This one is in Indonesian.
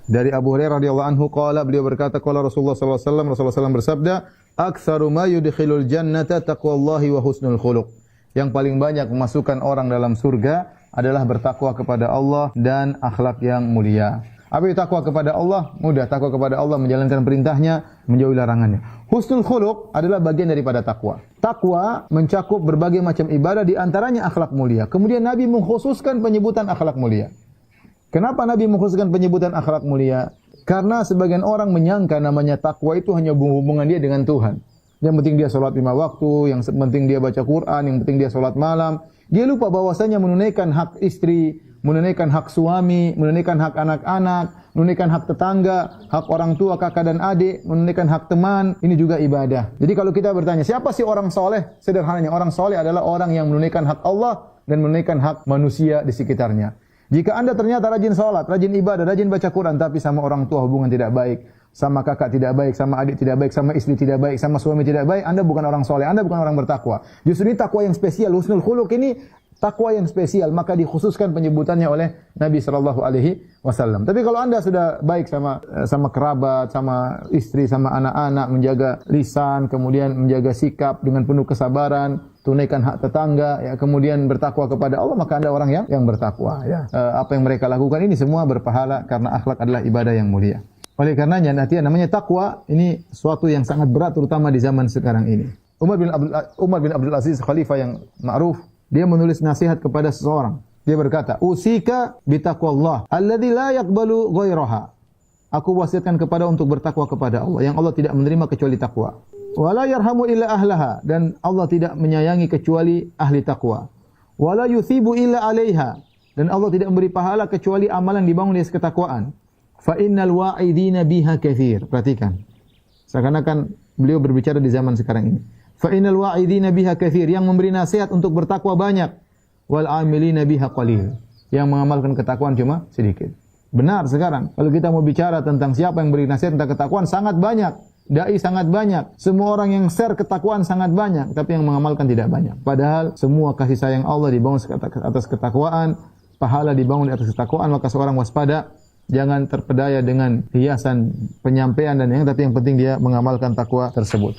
Dari Abu Hurairah radhiyallahu anhu qala, beliau berkata qala Rasulullah sallallahu alaihi wasallam, Rasulullah SAW bersabda, "Aktsaru ma yudkhilul jannata taqwallahi wa husnul khuluq." Yang paling banyak memasukkan orang dalam surga adalah bertakwa kepada Allah dan akhlak yang mulia. Apa itu takwa kepada Allah? Mudah, takwa kepada Allah menjalankan perintahnya, menjauhi larangannya. Husnul khuluq adalah bagian daripada takwa. Takwa mencakup berbagai macam ibadah, di antaranya akhlak mulia. Kemudian Nabi mengkhususkan penyebutan akhlak mulia. Kenapa Nabi mengkhususkan penyebutan akhlak mulia? Karena sebagian orang menyangka namanya takwa itu hanya hubungan dia dengan Tuhan. Yang penting dia sholat 5 waktu, yang penting dia baca Quran, yang penting dia sholat malam. Dia lupa bahwasanya menunaikan hak istri, menunaikan hak suami, menunaikan hak anak-anak, menunaikan hak tetangga, hak orang tua, kakak dan adik, menunaikan hak teman, ini juga ibadah. Jadi kalau kita bertanya, siapa sih orang soleh? Sederhananya, orang soleh adalah orang yang menunaikan hak Allah dan menunaikan hak manusia di sekitarnya. Jika Anda ternyata rajin sholat, rajin ibadah, rajin baca Quran, tapi sama orang tua hubungan tidak baik, sama kakak tidak baik, sama adik tidak baik, sama istri tidak baik, sama suami tidak baik, Anda bukan orang soleh, Anda bukan orang bertakwa. Justru ini takwa yang spesial, husnul khuluq ini takwa yang spesial, maka dikhususkan penyebutannya oleh Nabi sallallahu alaihi wasallam. Tapi kalau Anda sudah baik sama kerabat, sama istri, sama anak-anak, menjaga lisan, kemudian menjaga sikap dengan penuh kesabaran, tunaikan hak tetangga, ya, kemudian bertakwa kepada Allah, maka Anda orang yang bertakwa, ya. Apa yang mereka lakukan ini semua berpahala karena akhlak adalah ibadah yang mulia. Oleh karenanya namanya takwa ini suatu yang sangat berat terutama di zaman sekarang ini. Umar bin Abdul Aziz, khalifah yang ma'ruf, dia menulis nasihat kepada seseorang. Dia berkata, "Usika bitaqwallah alladzi la yaqbalu ghairaha." Aku wasiatkan kepada untuk bertakwa kepada Allah yang Allah tidak menerima kecuali takwa. Wa la yarhamu illa ahlaha, dan Allah tidak menyayangi kecuali ahli takwa. Wa la yuthibu illa 'alaiha, dan Allah tidak memberi pahala kecuali amalan dibangun di atas ketakwaan. Fa innal wa'idina biha katsir. Perhatikan. Seakan-akan beliau berbicara di zaman sekarang ini. Fa innal wa'idina biha katsir, yang memberi nasihat untuk bertakwa banyak. Wal 'amilina biha qalil, yang mengamalkan ketakwaan cuma sedikit. Benar sekarang. Kalau kita mau bicara tentang siapa yang beri nasihat tentang ketakwaan, sangat banyak. Dai sangat banyak. Semua orang yang share ketakwaan sangat banyak, tapi yang mengamalkan tidak banyak. Padahal semua kasih sayang Allah dibangun atas ketakwaan, pahala dibangun di atas ketakwaan, maka seorang waspada. Jangan terpedaya dengan hiasan penyampaian dan tapi yang penting dia mengamalkan takwa tersebut.